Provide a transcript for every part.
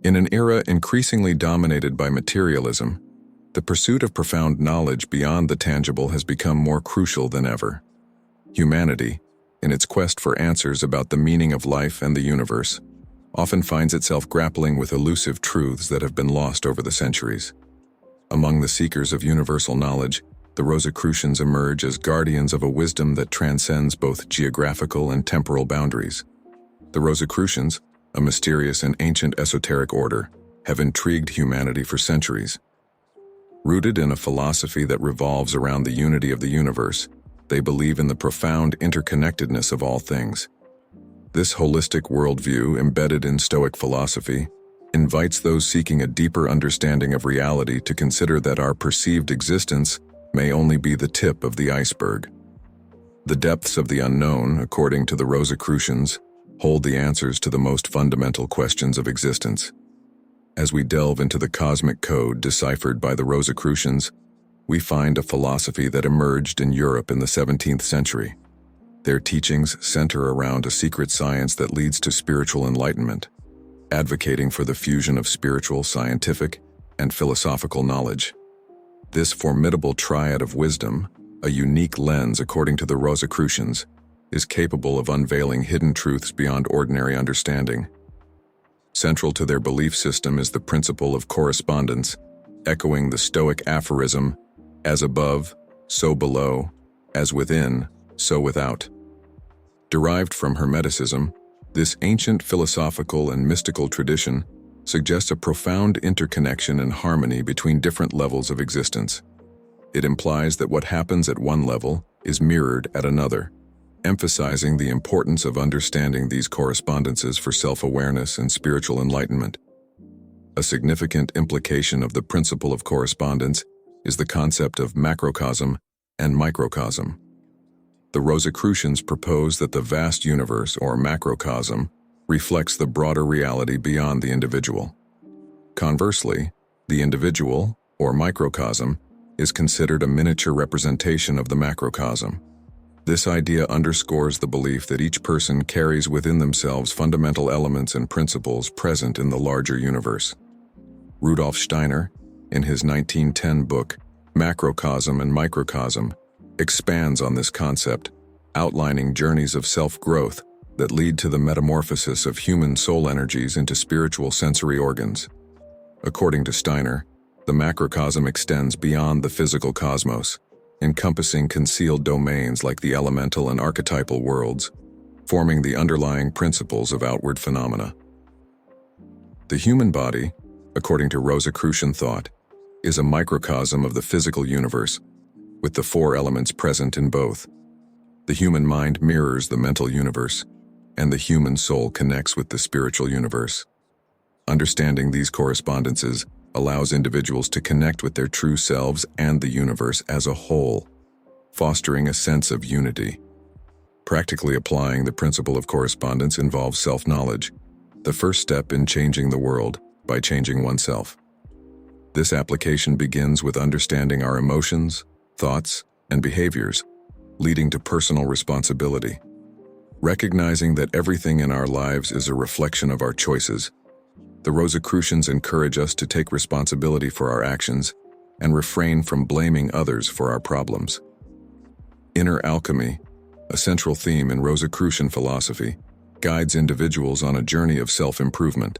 In an era increasingly dominated by materialism, the pursuit of profound knowledge beyond the tangible has become more crucial than ever. Humanity, in its quest for answers about the meaning of life and the universe, often finds itself grappling with elusive truths that have been lost over the centuries. Among the seekers of universal knowledge, the Rosicrucians emerge as guardians of a wisdom that transcends both geographical and temporal boundaries. The Rosicrucians, a mysterious and ancient esoteric order, have intrigued humanity for centuries. Rooted in a philosophy that revolves around the unity of the universe, they believe in the profound interconnectedness of all things. This holistic worldview, embedded in Stoic philosophy, invites those seeking a deeper understanding of reality to consider that our perceived existence may only be the tip of the iceberg. The depths of the unknown, according to the Rosicrucians, hold the answers to the most fundamental questions of existence. As we delve into the cosmic code deciphered by the Rosicrucians, we find a philosophy that emerged in Europe in the 17th century. Their teachings center around a secret science that leads to spiritual enlightenment, advocating for the fusion of spiritual, scientific, and philosophical knowledge. This formidable triad of wisdom, a unique lens according to the Rosicrucians, is capable of unveiling hidden truths beyond ordinary understanding. Central to their belief system is the principle of correspondence, echoing the Stoic aphorism, "As above, so below, as within, so without." Derived from Hermeticism, this ancient philosophical and mystical tradition suggests a profound interconnection and harmony between different levels of existence. It implies that what happens at one level is mirrored at another, emphasizing the importance of understanding these correspondences for self-awareness and spiritual enlightenment. A significant implication of the principle of correspondence is the concept of macrocosm and microcosm. The Rosicrucians propose that the vast universe, or macrocosm, reflects the broader reality beyond the individual. Conversely, the individual, or microcosm, is considered a miniature representation of the macrocosm. This idea underscores the belief that each person carries within themselves fundamental elements and principles present in the larger universe. Rudolf Steiner, in his 1910 book, Macrocosm and Microcosm, expands on this concept, outlining journeys of self-growth that lead to the metamorphosis of human soul energies into spiritual sensory organs. According to Steiner, the macrocosm extends beyond the physical cosmos, encompassing concealed domains like the elemental and archetypal worlds, forming the underlying principles of outward phenomena. The human body, according to Rosicrucian thought, is a microcosm of the physical universe, with the four elements present in both. The human mind mirrors the mental universe, and the human soul connects with the spiritual universe. Understanding these correspondences allows individuals to connect with their true selves and the universe as a whole, fostering a sense of unity. Practically applying the principle of correspondence involves self-knowledge, the first step in changing the world by changing oneself. This application begins with understanding our emotions, thoughts, and behaviors, leading to personal responsibility. Recognizing that everything in our lives is a reflection of our choices, the Rosicrucians encourage us to take responsibility for our actions and refrain from blaming others for our problems. Inner alchemy, a central theme in Rosicrucian philosophy, guides individuals on a journey of self-improvement.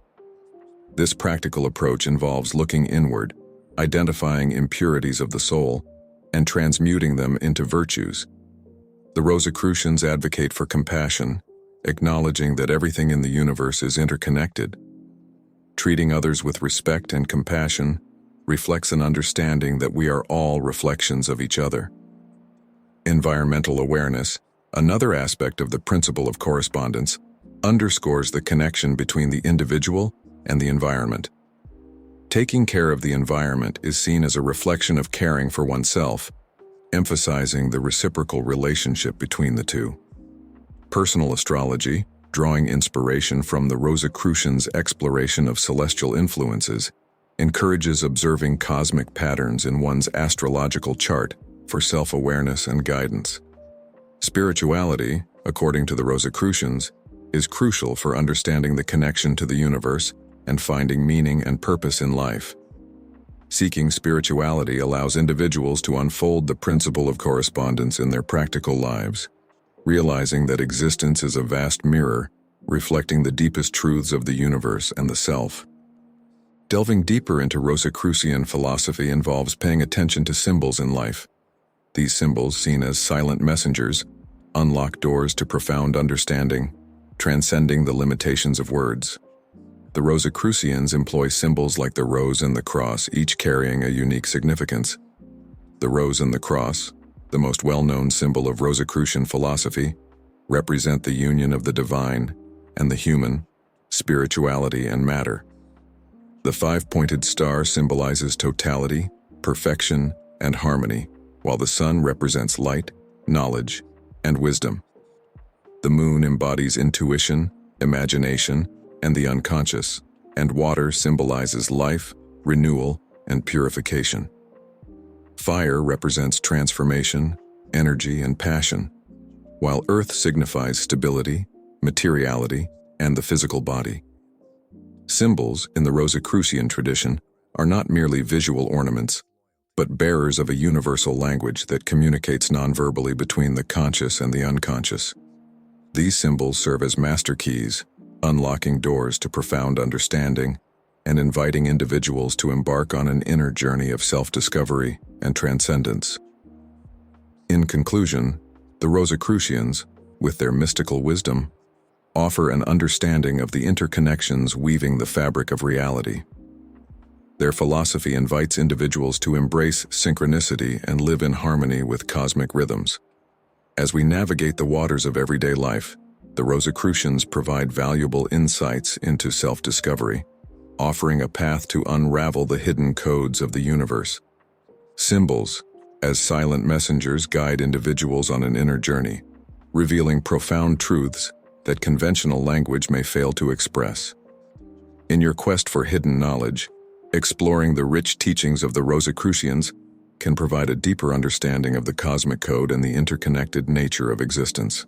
This practical approach involves looking inward, identifying impurities of the soul, and transmuting them into virtues. The Rosicrucians advocate for compassion, acknowledging that everything in the universe is interconnected. Treating others with respect and compassion reflects an understanding that we are all reflections of each other. Environmental awareness, another aspect of the principle of correspondence, underscores the connection between the individual and the environment. Taking care of the environment is seen as a reflection of caring for oneself, emphasizing the reciprocal relationship between the two. Personal astrology, drawing inspiration from the Rosicrucians' exploration of celestial influences, encourages observing cosmic patterns in one's astrological chart for self-awareness and guidance. Spirituality, according to the Rosicrucians, is crucial for understanding the connection to the universe and finding meaning and purpose in life. Seeking spirituality allows individuals to unfold the principle of correspondence in their practical lives, realizing that existence is a vast mirror reflecting the deepest truths of the universe and the self. Delving deeper into Rosicrucian philosophy involves paying attention to symbols in life. These symbols, seen as silent messengers, unlock doors to profound understanding, transcending the limitations of words. The Rosicrucians employ symbols like the rose and the cross, each carrying a unique significance. The rose and the cross, the most well-known symbol of Rosicrucian philosophy, represent the union of the divine and the human, spirituality and matter. The five-pointed star symbolizes totality, perfection, and harmony, while the sun represents light, knowledge, and wisdom. The moon embodies intuition, imagination, and the unconscious, and water symbolizes life, renewal, and purification. Fire represents transformation, energy, and passion, while earth signifies stability, materiality, and the physical body. Symbols in the Rosicrucian tradition are not merely visual ornaments, but bearers of a universal language that communicates nonverbally between the conscious and the unconscious. These symbols serve as master keys, unlocking doors to profound understanding and inviting individuals to embark on an inner journey of self-discovery and transcendence. In conclusion, the Rosicrucians, with their mystical wisdom, offer an understanding of the interconnections weaving the fabric of reality. Their philosophy invites individuals to embrace synchronicity and live in harmony with cosmic rhythms. As we navigate the waters of everyday life, the Rosicrucians provide valuable insights into self-discovery, offering a path to unravel the hidden codes of the universe. Symbols, as silent messengers, guide individuals on an inner journey, revealing profound truths that conventional language may fail to express. In your quest for hidden knowledge, exploring the rich teachings of the Rosicrucians can provide a deeper understanding of the cosmic code and the interconnected nature of existence.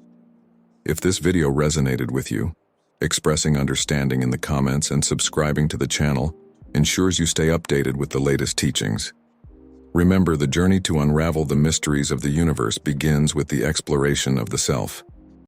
If this video resonated with you, expressing understanding in the comments and subscribing to the channel ensures you stay updated with the latest teachings. Remember, the journey to unravel the mysteries of the universe begins with the exploration of the self.